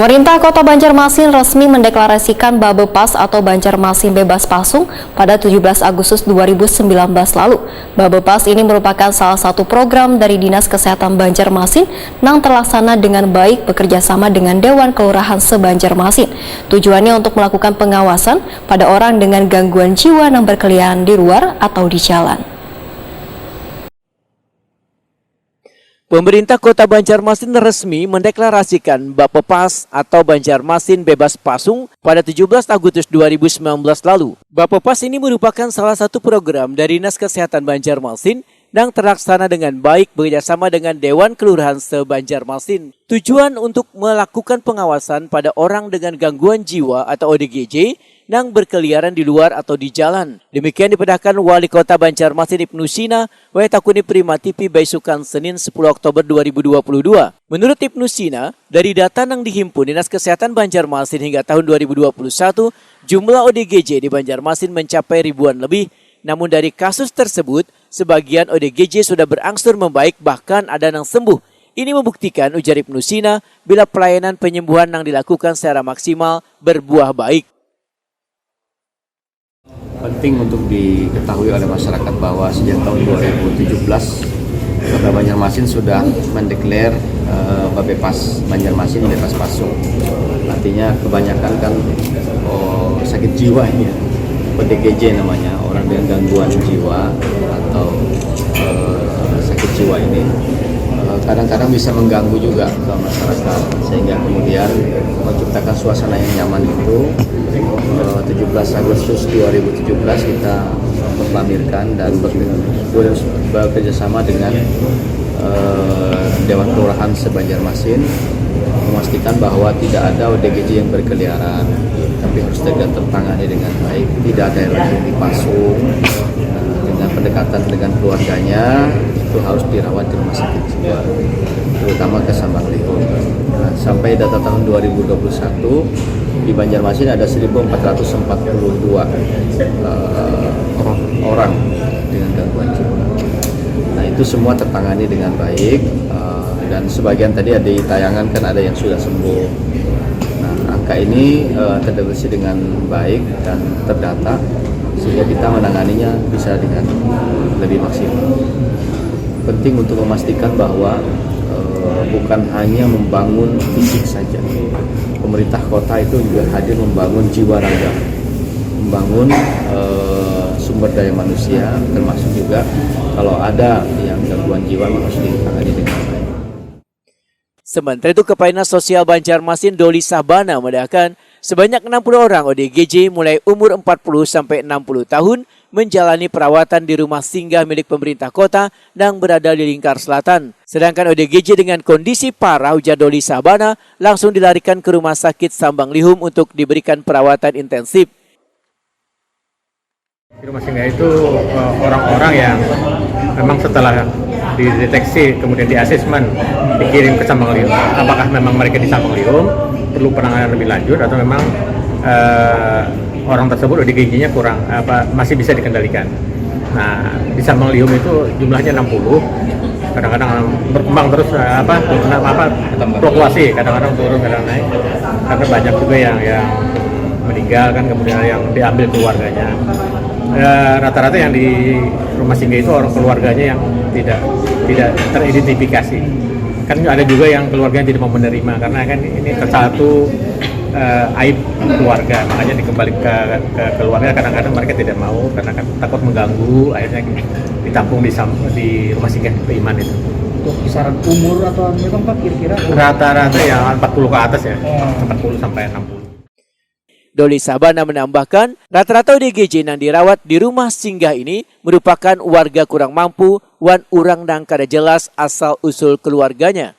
Pemerintah Kota Banjarmasin resmi mendeklarasikan Babepas atau Banjarmasin Bebas Pasung pada 17 Agustus 2019 lalu. Babepas ini merupakan salah satu program dari Dinas Kesehatan Banjarmasin yang terlaksana dengan baik bekerjasama dengan Dewan Kelurahan se-Banjarmasin. Tujuannya untuk melakukan pengawasan pada orang dengan gangguan jiwa yang berkeliaran di luar atau di jalan. Pemerintah Kota Banjarmasin resmi mendeklarasikan Bapepas atau Banjarmasin Bebas Pasung pada 17 Agustus 2019 lalu. Bapepas ini merupakan salah satu program dari Dinas Kesehatan Banjarmasin yang terlaksana dengan baik bekerjasama dengan Dewan Kelurahan se-Banjarmasin. Tujuan untuk melakukan pengawasan pada orang dengan gangguan jiwa atau ODGJ yang berkeliaran di luar atau di jalan. Demikian dipedahkan Wali Kota Banjarmasin Ibnu Sina Waetakuni Prima TV Baisukan Senin 10 Oktober 2022. Menurut Ibnu Sina, dari data yang dihimpun Dinas Kesehatan Banjarmasin hingga tahun 2021, jumlah ODGJ di Banjarmasin mencapai ribuan lebih. Namun dari kasus tersebut, sebagian ODGJ sudah berangsur membaik bahkan ada yang sembuh. Ini membuktikan, ujar Ibnu Sina, bila pelayanan penyembuhan yang dilakukan secara maksimal berbuah baik. Penting untuk diketahui oleh masyarakat bahwa sejak tahun 2017 Kota Banjarmasin sudah mendeklar Babepas Banjarmasin Bebas Pasung. Artinya kebanyakan kan sakit jiwa ini, ODGJ namanya, orang dengan gangguan jiwa atau sakit jiwa ini kadang-kadang bisa mengganggu juga ke masyarakat, sehingga kemudian menciptakan suasana yang nyaman itu 17 Agustus 2017 kita proklamirkan dan bekerjasama dengan Dewan Kelurahan se-Banjarmasin memastikan bahwa tidak ada ODGJ yang berkeliaran, tapi harus tertangani dengan baik, tidak ada yang lagi dipasung, dengan pendekatan dengan keluarganya itu harus dirawat di rumah sakit jiwa, terutama ke Sambanglihun. Nah, sampai data tahun 2021 di Banjarmasin ada 1.442 orang dengan gangguan jiwa. Nah, itu semua tertangani dengan baik, dan sebagian tadi ada di tayangan kan ada yang sudah sembuh. Nah, angka ini terdeteksi dengan baik dan terdata, sehingga kita menanganinya bisa dengan lebih maksimal. Penting untuk memastikan bahwa bukan hanya membangun fisik saja. Pemerintah kota itu juga hadir membangun jiwa raga, membangun sumber daya manusia, termasuk juga kalau ada yang gangguan jiwa harus ditangani dengan baik. Sementara itu, Kepala Sosial Banjarmasin Doli Sabana mendahkan sebanyak 60 orang ODGJ mulai umur 40 sampai 60 tahun menjalani perawatan di rumah singgah milik pemerintah kota yang berada di Lingkar Selatan. Sedangkan ODGJ dengan kondisi parah, ujar Doli Sabana, langsung dilarikan ke Rumah Sakit Sambanglihun untuk diberikan perawatan intensif. Di rumah singgah itu orang-orang yang memang setelah dideteksi kemudian diasesmen dikirim ke Sambanglihun. Apakah memang mereka di Sambanglihun perlu penanganan lebih lanjut atau memang orang tersebut ODGJ-nya kurang masih bisa dikendalikan. Nah, di Sambanglihun itu jumlahnya 60. Kadang-kadang berkembang terus fluktuasi, kadang-kadang turun, kadang naik. Karena banyak juga yang meninggal kan, kemudian yang diambil keluarganya. Rata-rata yang di rumah singgah itu orang keluarganya yang tidak teridentifikasi. Kan ada juga yang keluarganya tidak mau menerima karena kan ini satu aib keluarga, makanya dikembali ke keluarga. Kadang-kadang mereka tidak mau karena kan takut mengganggu, akhirnya ditampung di rumah singgah Iman itu. Untuk kisaran umur atau memang Pak kira-kira? Rata-rata ya 40 ke atas ya, 40 sampai 60. Doli Sabana menambahkan, rata-rata ODGJ yang dirawat di rumah singgah ini merupakan warga kurang mampu wan urang dan kada jelas asal-usul keluarganya.